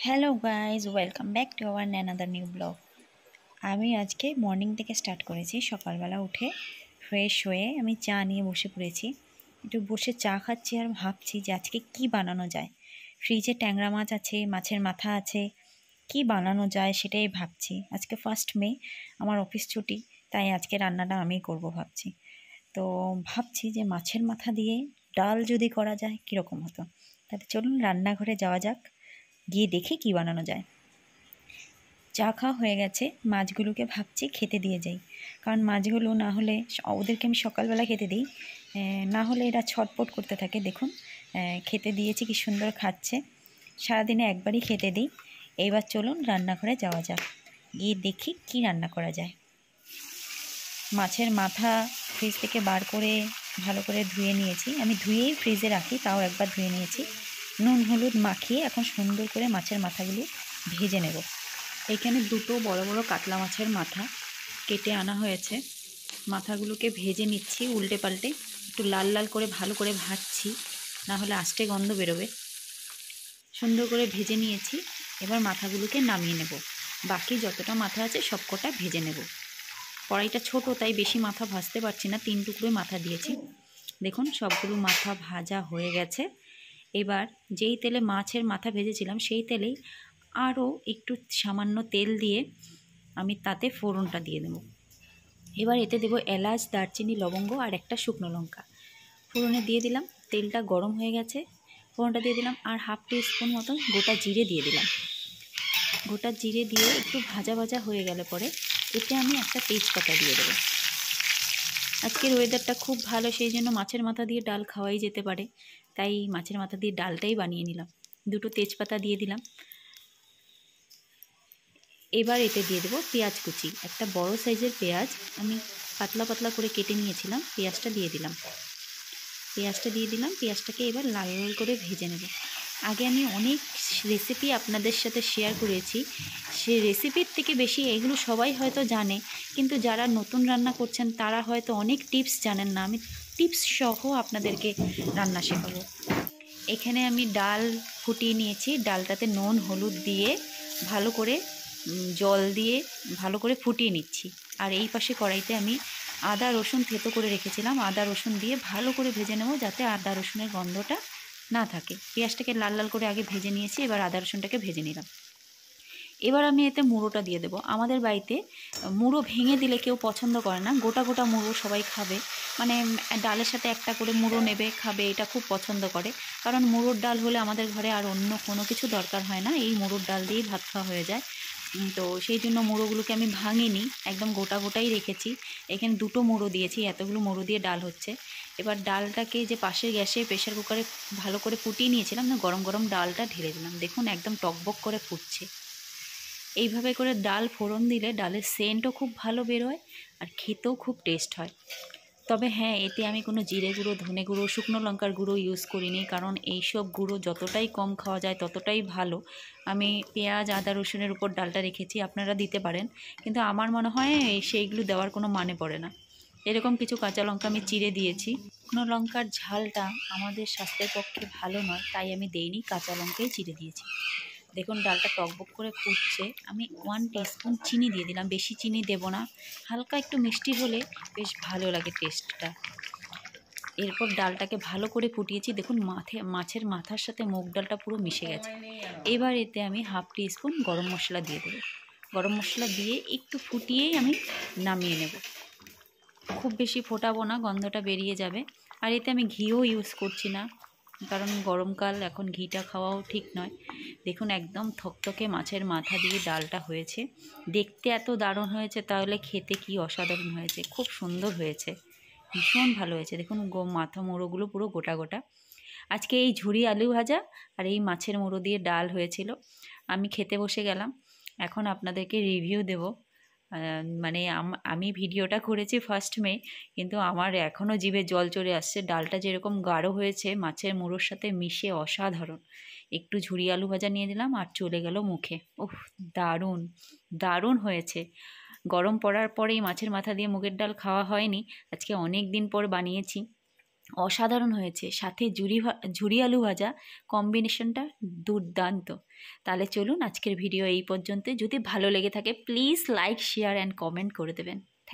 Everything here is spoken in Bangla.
Hello guys, welcome back to our another new blog. আমি আজকে মর্নিং থেকে স্টার্ট করেছি। সকালবেলা উঠে ফ্রেশ হয়ে আমি চা নিয়ে বসে পড়েছি। একটু বসে চা খাচ্ছি আর ভাবছি যে আজকে কি বানানো যায়। ফ্রিজে ট্যাংরা মাছ আছে, মাছের মাথা আছে, কি বানানো যায় সেটাই ভাবছি। আজকে 1 মে, আমার অফিস ছুটি, তাই আজকে রান্নাটা আমিই করব ভাবছি। তো ভাবছি যে মাছের মাথা দিয়ে ডাল যদি করা যায় কীরকম হতো। তাহলে চলুন রান্নাঘরে যাওয়া যাক, গিয়ে দেখি কি বানানো যায়। চা খাওয়া হয়ে গেছে, মাছগুলোকে ভাবছি খেতে দিয়ে যাই, কারণ মাছগুলো না হলে ওদেরকে আমি সকালবেলা খেতে দিই, না হলে এরা ছটপট করতে থাকে। দেখুন খেতে দিয়েছি, কি সুন্দর খাচ্ছে। সারাদিনে একবারই খেতে দিই। এইবার চলুন রান্নাঘরে যাওয়া যাক, গিয়ে দেখি কি রান্না করা যায়। মাছের মাথা ফ্রিজ থেকে বার করে ভালো করে ধুয়ে নিয়েছি। আমি ধুয়েই ফ্রিজে রাখি, তাও একবার ধুয়ে নিয়েছি। নুন হলুদ মাখিয়ে এখন সুন্দর করে মাছের মাথাগুলো ভেজে নেব। এখানে দুটো বড় বড় কাতলা মাছের মাথা কেটে আনা হয়েছে। মাথাগুলোকে ভেজে নিচ্ছি উল্টে পাল্টে, একটু লাল লাল করে ভালো করে ভাজছি, না হলে আষ্টে গন্ধ বেরোবে। সুন্দর করে ভেজে নিয়েছি। এবার মাথাগুলোকে নামিয়ে নেব। বাকি যতটা মাথা আছে সবকটা ভেজে নেব। কড়াইটা ছোট, তাই বেশি মাথা ভাজতে পারছি না, 3 টুকরোই মাথা দিয়েছি। দেখুন সবগুলো মাথা ভাজা হয়ে গেছে। এবার যেই তেলে মাছের মাথা ভেজেছিলাম সেই তেলেই আরও একটু সামান্য তেল দিয়ে আমি তাতে ফোড়নটা দিয়ে দেব। এবার এতে দেব এলাচ, দারচিনি, লবঙ্গ আর একটা শুকনো লঙ্কা। ফোড়নে দিয়ে দিলাম। তেলটা গরম হয়ে গেছে, ফোড়নটা দিয়ে দিলাম আর হাফ টিস্পুন মতন গোটা জিরে দিয়ে দিলাম। গোটা জিরে দিয়ে একটু ভাজা ভাজা হয়ে গেলে পরে এতে আমি একটা তেজপাতা দিয়ে দেবো। আজকের ওয়েদারটা খুব ভালো, সেই জন্য মাছের মাথা দিয়ে ডাল খাওয়াই যেতে পারে, তাই মাছের মাথা দিয়ে ডালটাই বানিয়ে নিলাম। দুটো তেজপাতা দিয়ে দিলাম। এবার এতে দিয়ে দেবো পেঁয়াজ কুচি। একটা বড় সাইজের পেঁয়াজ আমি পাতলা পাতলা করে কেটে নিয়েছিলাম, পেঁয়াজটা দিয়ে দিলাম। পেঁয়াজটাকে এবার লাল লাল করে ভেজে নেব। আগে আমি অনেক রেসিপি আপনাদের সাথে শেয়ার করেছি, সেই রেসিপির থেকে বেশি এগুলো সবাই হয়তো জানে, কিন্তু যারা নতুন রান্না করছেন তারা হয়তো অনেক টিপস জানেন না। আমি টিপস সহ আপনাদেরকে রান্না শেখাবো। এখানে আমি ডাল ফুটিয়ে নিয়েছি। ডালটাতে নুন হলুদ দিয়ে ভালো করে জল দিয়ে ভালো করে ফুটিয়ে নিচ্ছি। আর এই পাশে কড়াইতে আমি আদা রসুন থেতো করে রেখেছিলাম, আদা রসুন দিয়ে ভালো করে ভেজে নেব, যাতে আদা রসুনের গন্ধটা না থাকে। পেঁয়াজটাকে লাল লাল করে আগে ভেজে নিয়েছি, এবার আদা রসুনটাকে ভেজে নিলাম। এবার আমি এতে মুড়োটা দিয়ে দেবো। আমাদের বাড়িতে মুড়ো ভেঙে দিলে কেউ পছন্দ করে না, গোটা গোটা মুড়ো সবাই খাবে, মানে ডালের সাথে একটা করে মুড়ো নেবে খাবে, এটা খুব পছন্দ করে। কারণ মুড়োর ডাল হলে আমাদের ঘরে আর অন্য কোনো কিছু দরকার হয় না, এই মুড়োর ডাল দিয়েই ভাত খাওয়া হয়ে যায়। তো সেই জন্য মুড়োগুলোকে আমি ভাঙিনি, একদম গোটা গোটাই রেখেছি। এখানে দুটো মুড়ো দিয়েছি, এতগুলো মুড়ো দিয়ে ডাল হচ্ছে। এবার ডালটাকে যে পাশের গ্যাসে প্রেশার কুকারে ভালো করে ফুটিয়ে নিয়েছিলাম না, গরম গরম ডালটা ঢেলে দিলাম। দেখুন একদম টকবক করে ফুটছে। এইভাবে করে ডাল ফোড়ন দিলে ডালের সেন্টও খুব ভালো বেরোয় আর খেতেও খুব টেস্ট হয়। তবে হ্যাঁ, এতে আমি কোনো জিরে গুঁড়ো, ধনে গুঁড়ো, শুকনো লঙ্কার গুঁড়ো ইউজ করিনি, কারণ এইসব গুঁড়ো যতটাই কম খাওয়া যায় ততটাই ভালো। আমি পেঁয়াজ আদা রসুনের উপর ডালটা রেখেছি, আপনারা দিতে পারেন, কিন্তু আমার মনে হয় সেইগুলো দেওয়ার কোনো মানে পড়ে না। এরকম কিছু কাঁচা লঙ্কা আমি চিড়ে দিয়েছি। শুকনো লঙ্কার ঝালটা আমাদের স্বাস্থ্যের পক্ষে ভালো নয়, তাই আমি দেইনি, কাঁচা লঙ্কাই চিড়ে দিয়েছি। দেখুন ডালটা টকবক করে ফুটছে। আমি 1 টিস্পুন চিনি দিয়ে দিলাম, বেশি চিনি দেব না, হালকা একটু মিষ্টি হলে বেশ ভালো লাগে টেস্টটা। এরপর ডালটাকে ভালো করে ফুটিয়েছি। দেখুন মাছের মাথার সাথে মুগ ডালটা পুরো মিশে গেছে। এবার এতে আমি হাফ টিস্পুন গরম মশলা দিয়ে দেবো। গরম মশলা দিয়ে একটু ফুটিয়েই আমি নামিয়ে নেব। খুব বেশি ফোটাবো না, গন্ধটা বেরিয়ে যাবে। আর এতে আমি ঘিও ইউজ করছি না, কারণ গরমকাল, এখন ঘিটা খাওয়াও ঠিক নয়। দেখুন একদম থকথকে মাছের মাথা দিয়ে ডালটা হয়েছে। দেখতে এত দারুণ হয়েছে, তাহলে খেতে কি অসাধারণ হয়েছে, খুব সুন্দর হয়েছে, ভীষণ ভালো হয়েছে। দেখুন মাথা মুড়োগুলো পুরো গোটা গোটা। আজকে এই ঝুরি আলু ভাজা আর এই মাছের মুড়ো দিয়ে ডাল হয়েছিল। আমি খেতে বসে গেলাম, এখন আপনাদেরকে রিভিউ দেব। মানে আমি ভিডিওটা করেছি 1 মে, কিন্তু আমার এখনও জিভে জল চলে আসছে। ডালটা যেরকম গাঢ় হয়েছে মাছের মুড়োর সাথে মিশে, অসাধারণ। একটু ঝুরি আলু ভাজা নিয়ে দিলাম আর চলে গেল মুখে। উফ, দারুণ দারুণ হয়েছে। গরম পড়ার পরেই মাছের মাথা দিয়ে মুগের ডাল খাওয়া হয়নি, আজকে অনেক দিন পর বানিয়েছি, অসাধারণ হয়েছে, সাথে ঝুরি আলু ভাজা, কম্বিনেশনটা দুর্দান্ত। তাহলে চলুন আজকের ভিডিও এই পর্যন্ত। যদি ভালো লেগে থাকে please like, share and comment করে দেবেন।